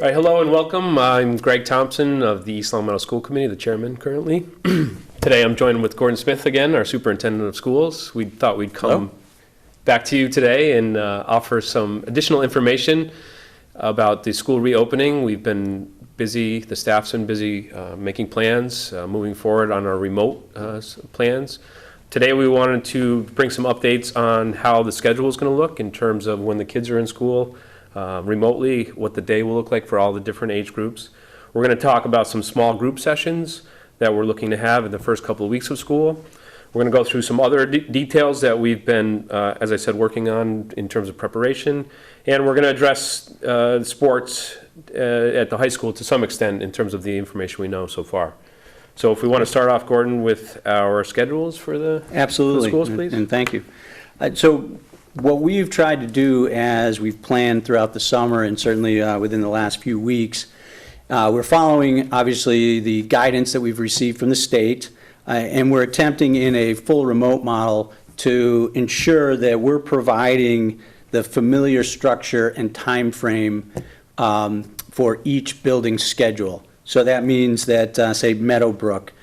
All right, hello and welcome. I'm Greg Thompson of the East Long Meadow School Committee, the chairman currently. Today I'm joined with Gordon Smith again, our superintendent of schools. We thought we'd come back to you today and offer some additional information about the school reopening. We've been busy, the staff's been busy making plans, moving forward on our remote plans. Today we wanted to bring some updates on how the schedule is going to look in terms of when the kids are in school, remotely, what the day will look like for all the different age groups. We're going to talk about some small group sessions that we're looking to have in the first couple of weeks of school. We're going to go through some other details that we've been, as I said, working on in terms of preparation. And we're going to address sports at the high school to some extent in terms of the information we know so far. So if we want to start off, Gordon, with our schedules for the, Absolutely. For the schools, please. And thank you. So what we've tried to do as we've planned throughout the summer and certainly within the last few weeks, we're following obviously the guidance that we've received from the state, and we're attempting in a full remote model to ensure that we're providing the familiar structure and time frame for each building schedule. So that means that, say, Meadowbrook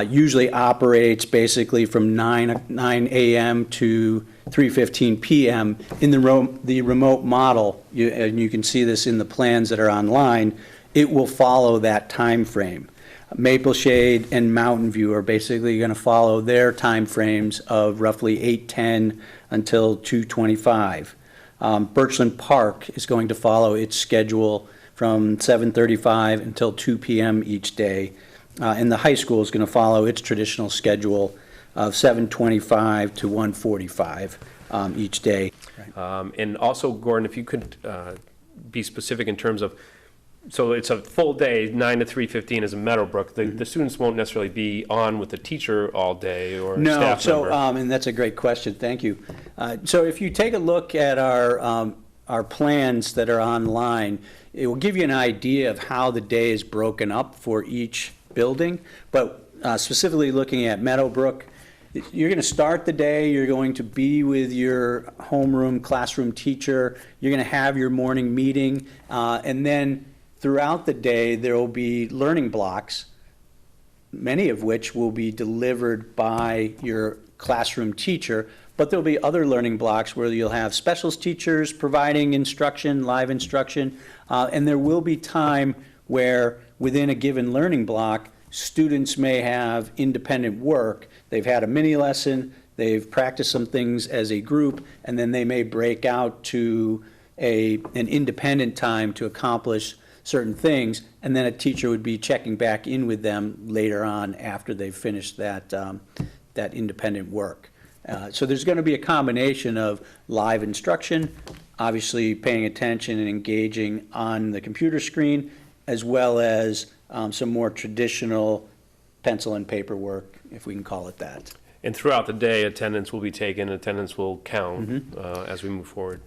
usually operates basically from 9 a.m. to 3:15 p.m. in the remote model, and you can see this in the plans that are online. It will follow that time frame. Maple Shade and Mountain View are basically going to follow their time frames of roughly 8:10 until 2:25. Birchland Park is going to follow its schedule from 7:35 until 2 p.m. each day. And the high school is going to follow its traditional schedule of 7:25 to 1:45 each day. and also, Gordon, if you could be specific in terms of, so it's a full day, 9 to 3:15 is a Meadowbrook. The students won't necessarily be on with the teacher all day or staff member. And that's a great question. Thank you. So if you take a look at our plans that are online, it will give you an idea of how the day is broken up for each building. But specifically looking at Meadowbrook, you're going to start the day, you're going to be with your homeroom, classroom teacher, you're going to have your morning meeting, and then throughout the day there will be learning blocks, many of which will be delivered by your classroom teacher, but there'll be other learning blocks where you'll have specialist teachers providing instruction, live instruction, and there will be time where within a given learning block, students may have independent work. They've had a mini lesson, they've practiced some things as a group, and then they may break out to an independent time to accomplish certain things, and then a teacher would be checking back in with them later on after they've finished that independent work. So there's going to be a combination of live instruction, obviously paying attention and engaging on the computer screen, as well as some more traditional pencil and paper work, if we can call it that. And throughout the day, attendance will be taken, attendance will count as we move forward.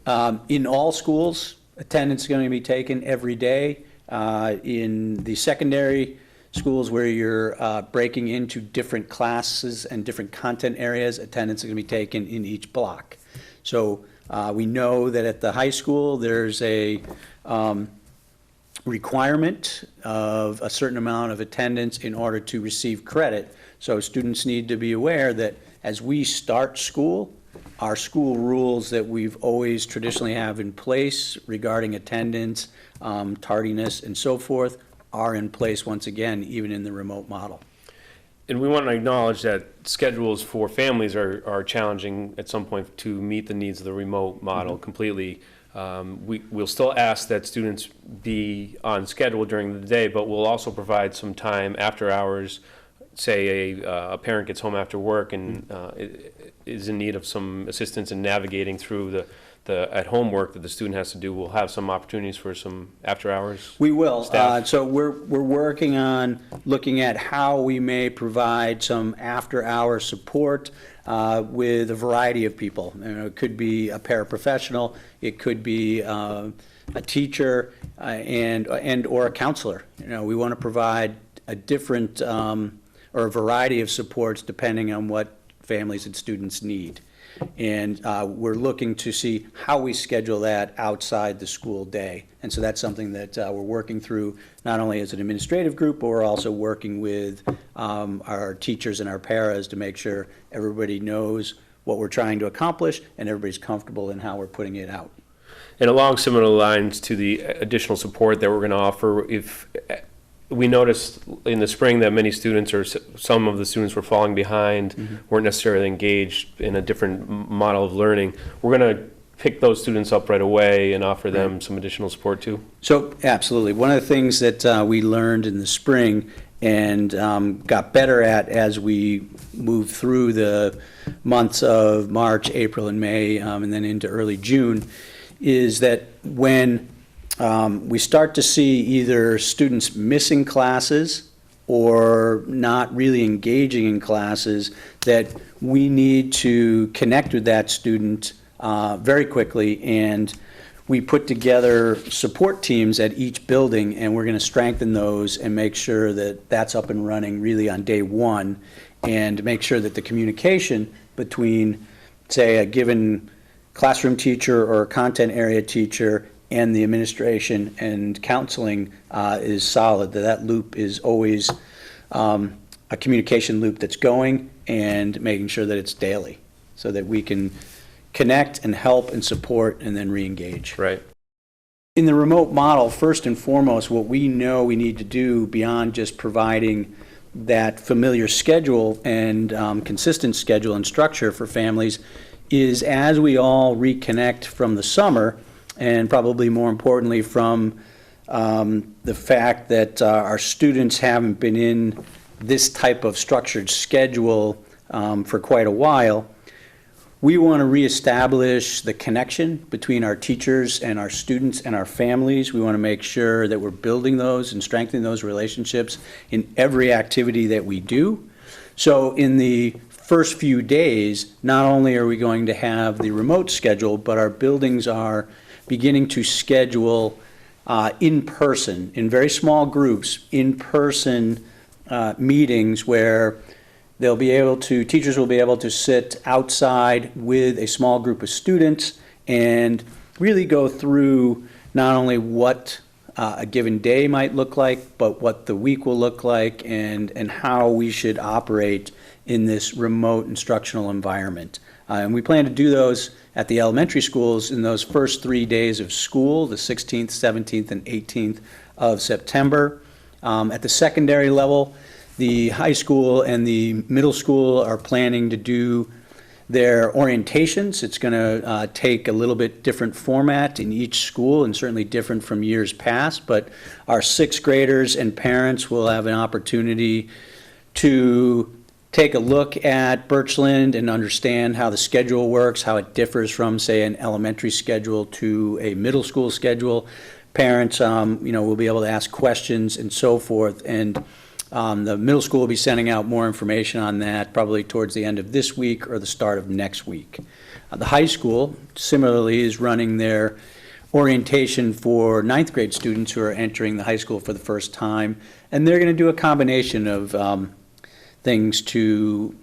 In all schools, attendance is going to be taken every day. In the secondary schools where you're breaking into different classes and different content areas, attendance is going to be taken in each block. So we know that at the high school there's a requirement of a certain amount of attendance in order to receive credit. So students need to be aware that as we start school, our school rules that we've always traditionally have in place regarding attendance, tardiness, and so forth are in place once again, even in the remote model. And we want to acknowledge that schedules for families are challenging at some point to meet the needs of the remote model completely. We'll still ask that students be on schedule during the day, but we'll also provide some time after hours. Say a parent gets home after work and is in need of some assistance in navigating through the at-home work that the student has to do. We'll have some opportunities for some after-hours. We will. Staff. So we're working on looking at how we may provide some after-hour support with a variety of people. You know, it could be a paraprofessional, it could be a teacher, and or a counselor. You know, we want to provide a different or a variety of supports depending on what families and students need. And we're looking to see how we schedule that outside the school day. And so that's something that we're working through, not only as an administrative group, but we're also working with our teachers and our paras to make sure everybody knows what we're trying to accomplish and everybody's comfortable in how we're putting it out. And along similar lines to the additional support that we're going to offer, if we noticed in the spring that many students or some of the students were falling behind, weren't necessarily engaged in a different model of learning, we're going to pick those students up right away and offer them some additional support too. So absolutely. One of the things that we learned in the spring and got better at as we moved through the months of March, April, and May, and then into early June, is that when we start to see either students missing classes or not really engaging in classes, that we need to connect with that student very quickly, and we put together support teams at each building, and we're going to strengthen those and make sure that that's up and running really on day one, and make sure that the communication between, say, a given classroom teacher or content area teacher and the administration and counseling is solid, that loop is always a communication loop that's going, and making sure that it's daily so that we can connect and help and support and then re-engage. Right. In the remote model, first and foremost, what we know we need to do beyond just providing that familiar schedule and consistent schedule and structure for families is, as we all reconnect from the summer, and probably more importantly from the fact that our students haven't been in this type of structured schedule for quite a while, we want to reestablish the connection between our teachers and our students and our families. We want to make sure that we're building those and strengthening those relationships in every activity that we do. So in the first few days, not only are we going to have the remote schedule, but our buildings are beginning to schedule in person, in very small groups, in-person meetings where teachers will be able to sit outside with a small group of students and really go through not only what a given day might look like, but what the week will look like, and how we should operate in this remote instructional environment. And we plan to do those at the elementary schools in those first 3 days of school, the 16th, 17th, and 18th of September. At the secondary level, the high school and the middle school are planning to do their orientations. It's going to take a little bit different format in each school, and certainly different from years past, but our sixth graders and parents will have an opportunity to take a look at Birchland and understand how the schedule works, how it differs from, say, an elementary schedule to a middle school schedule. Parents, will be able to ask questions and so forth, and the middle school will be sending out more information on that probably towards the end of this week or the start of next week. The high school, similarly, is running their orientation for ninth grade students who are entering the high school for the first time, and they're going to do a combination of things to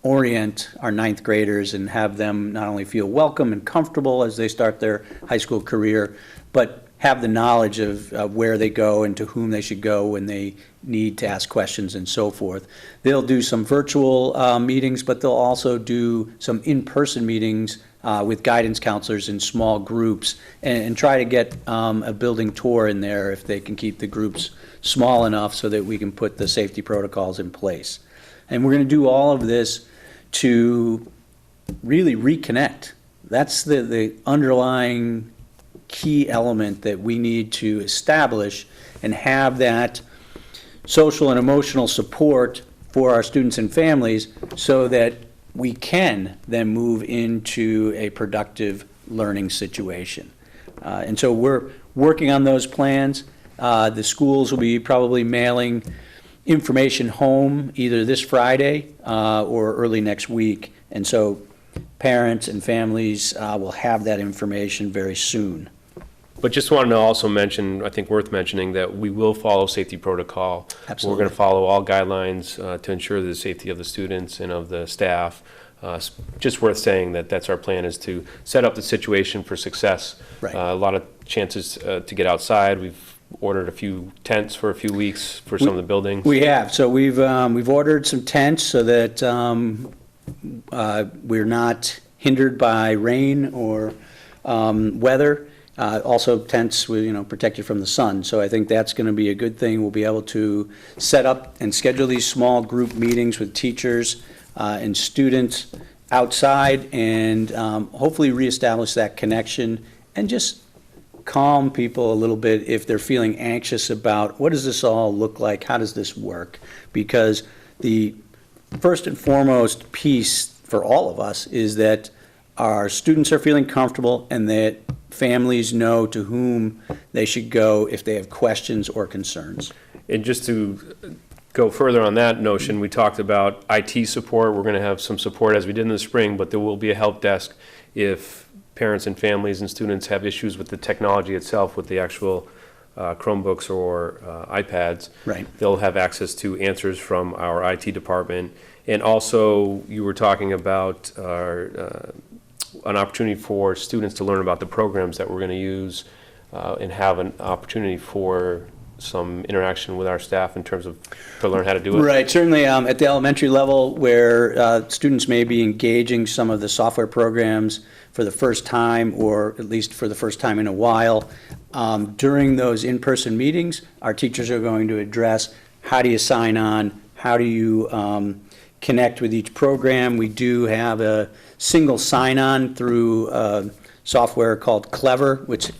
orient our ninth graders and have them not only feel welcome and comfortable as they start their high school career, but have the knowledge of where they go and to whom they should go when they need to ask questions and so forth. They'll do some virtual meetings, but they'll also do some in-person meetings with guidance counselors in small groups, and try to get a building tour in there if they can keep the groups small enough so that we can put the safety protocols in place. And we're going to do all of this to really reconnect. That's the underlying key element that we need to establish, and have that social and emotional support for our students and families so that we can then move into a productive learning situation. And so we're working on those plans. The schools will be probably mailing information home either this Friday or early next week. And so parents and families will have that information very soon. But just wanted to also mention, I think worth mentioning, that we will follow safety protocol. Absolutely. We're going to follow all guidelines to ensure the safety of the students and of the staff. Just worth saying that that's our plan, is to set up the situation for success. Right. A lot of chances to get outside. We've ordered a few tents for a few weeks for some of the buildings. We have. So we've ordered some tents so that we're not hindered by rain or weather. Also tents will, protect you from the sun. So I think that's going to be a good thing. We'll be able to set up and schedule these small group meetings with teachers and students outside, and hopefully reestablish that connection and just calm people a little bit if they're feeling anxious about what does this all look like, how does this work? Because the first and foremost piece for all of us is that our students are feeling comfortable and that families know to whom they should go if they have questions or concerns. And just to go further on that notion, we talked about IT support. We're going to have some support as we did in the spring, but there will be a help desk if parents and families and students have issues with the technology itself, with the actual Chromebooks or iPads. Right. They'll have access to answers from our IT department. And also, you were talking about an opportunity for students to learn about the programs that we're going to use and have an opportunity for some interaction with our staff in terms of to learn how to do it. Right, certainly at the elementary level where students may be engaging some of the software programs for the first time, or at least for the first time in a while. During those in-person meetings, our teachers are going to address how do you sign on, how do you connect with each program. We do have a single sign-on through software called Clever, which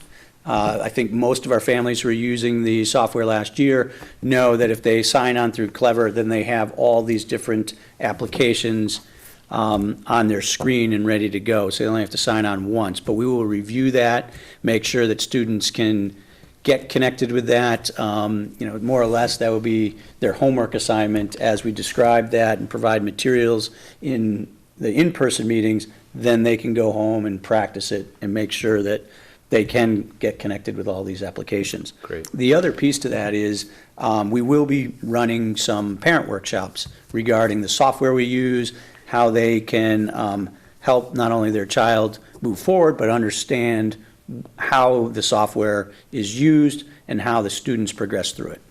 I think most of our families who are using the software last year know that if they sign on through Clever, then they have all these different applications on their screen and ready to go. So they only have to sign on once. But we will review that, make sure that students can get connected with that. More or less, that will be their homework assignment as we describe that and provide materials in the in-person meetings. Then they can go home and practice it and make sure that they can get connected with all these applications. Great. The other piece to that is we will be running some parent workshops regarding the software we use, how they can help not only their child move forward, but understand how the software is used and how the students progress through it.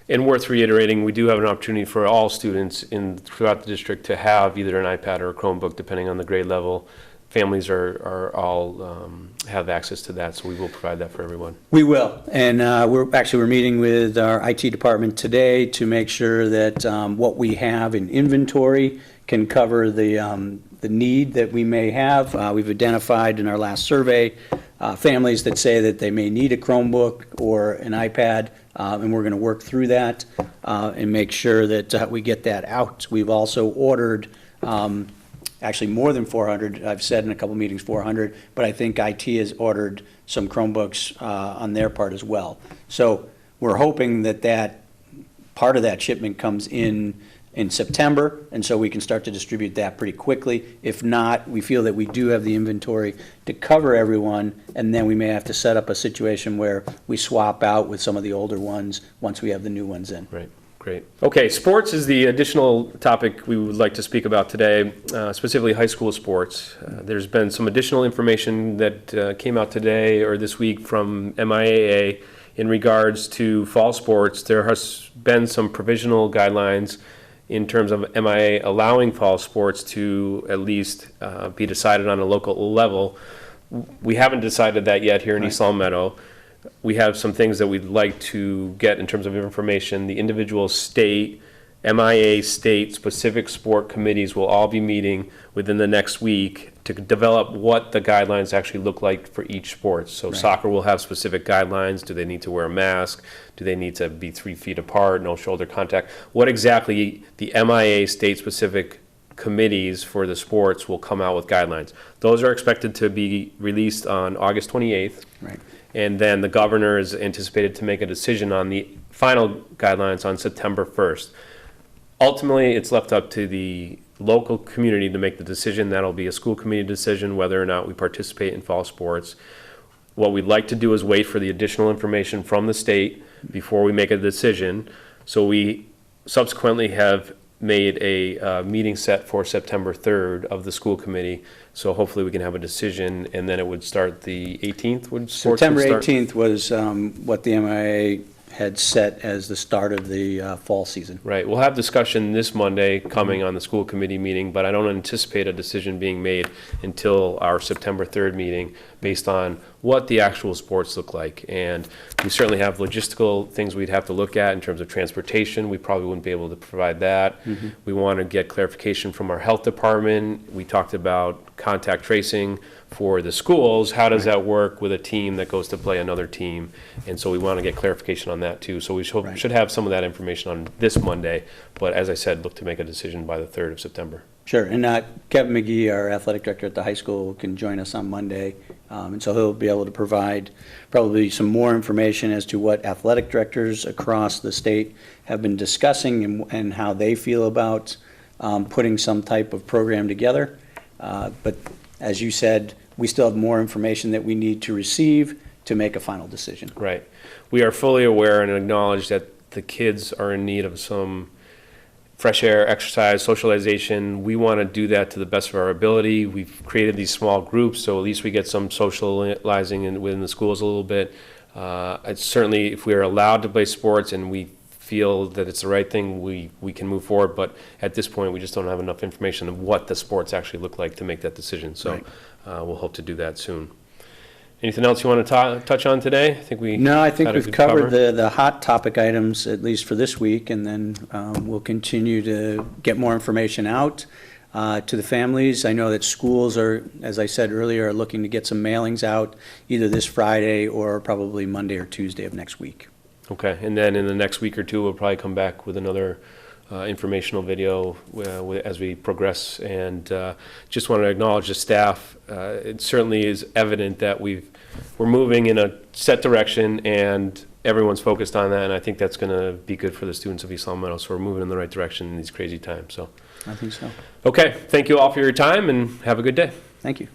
And worth reiterating, we do have an opportunity for all students throughout the district to have either an iPad or a Chromebook, depending on the grade level. Families are all have access to that, so we will provide that for everyone. We will, and we're meeting with our IT department today to make sure that what we have in inventory can cover the need that we may have. We've identified in our last survey families that say that they may need a Chromebook or an iPad, and we're going to work through that and make sure that we get that out. We've also ordered actually more than 400. I've said in a couple meetings 400, but I think IT has ordered some Chromebooks on their part as well. So we're hoping that part of that shipment comes in September, and so we can start to distribute that pretty quickly. If not, we feel that we do have the inventory to cover everyone, and then we may have to set up a situation where we swap out with some of the older ones once we have the new ones in. Right. Great. Okay, sports is the additional topic we would like to speak about today, specifically high school sports. There's been some additional information that came out today or this week from MIAA in regards to fall sports. There has been some provisional guidelines in terms of MIAA allowing fall sports to at least be decided on a local level. We haven't decided that yet here in East Long Meadow. We have some things that we'd like to get in terms of information. The individual state, MIA state-specific sport committees will all be meeting within the next week to develop what the guidelines actually look like for each sport. So soccer will have specific guidelines. Do they need to wear a mask? Do they need to be 3 feet apart, no shoulder contact? What exactly the MIA state-specific committees for the sports will come out with guidelines. Those are expected to be released on August 28th. Right. And then the governor is anticipated to make a decision on the final guidelines on September 1st. Ultimately, it's left up to the local community to make the decision. That'll be a school committee decision whether or not we participate in fall sports. What we'd like to do is wait for the additional information from the state before we make a decision. So we subsequently have made a meeting set for September 3rd of the school committee. So hopefully we can have a decision, and then it would start the 18th, would sports would September start? 18th was what the MIA had set as the start of the fall season. Right, we'll have discussion this Monday coming on the school committee meeting, but I don't anticipate a decision being made until our September 3rd meeting based on what the actual sports look like. And we certainly have logistical things we'd have to look at in terms of transportation. We probably wouldn't be able to provide that. We want to get clarification from our health department. We talked about contact tracing for the schools. How does that work with a team that goes to play another team? And so we want to get clarification on that too. So we should have some of that information on this Monday. But as I said, look to make a decision by the 3rd of September. Sure, and Kevin McGee, our athletic director at the high school, can join us on Monday. And so he'll be able to provide probably some more information as to what athletic directors across the state have been discussing and how they feel about putting some type of program together. But as you said, we still have more information that we need to receive to make a final decision. Right. We are fully aware and acknowledge that the kids are in need of some fresh air, exercise, socialization. We want to do that to the best of our ability. We've created these small groups, so at least we get some socializing within the schools a little bit. It's certainly, if we are allowed to play sports and we feel that it's the right thing, we can move forward. But at this point, we just don't have enough information of what the sports actually look like to make that decision. So we'll hope to do that soon. Anything else you want to touch on today? I think we No, I think had a we've good covered cover. the hot topic items, at least for this week, and then we'll continue to get more information out to the families. I know that schools are, as I said earlier, are looking to get some mailings out either this Friday or probably Monday or Tuesday of next week. Okay, and then in the next week or two, we'll probably come back with another informational video as we progress. And just want to acknowledge the staff. It certainly is evident that we're moving in a set direction, and everyone's focused on that. And I think that's going to be good for the students of East Long Meadow. So we're moving in the right direction in these crazy times. So I think so. okay, thank you all for your time, and have a good day. Thank you.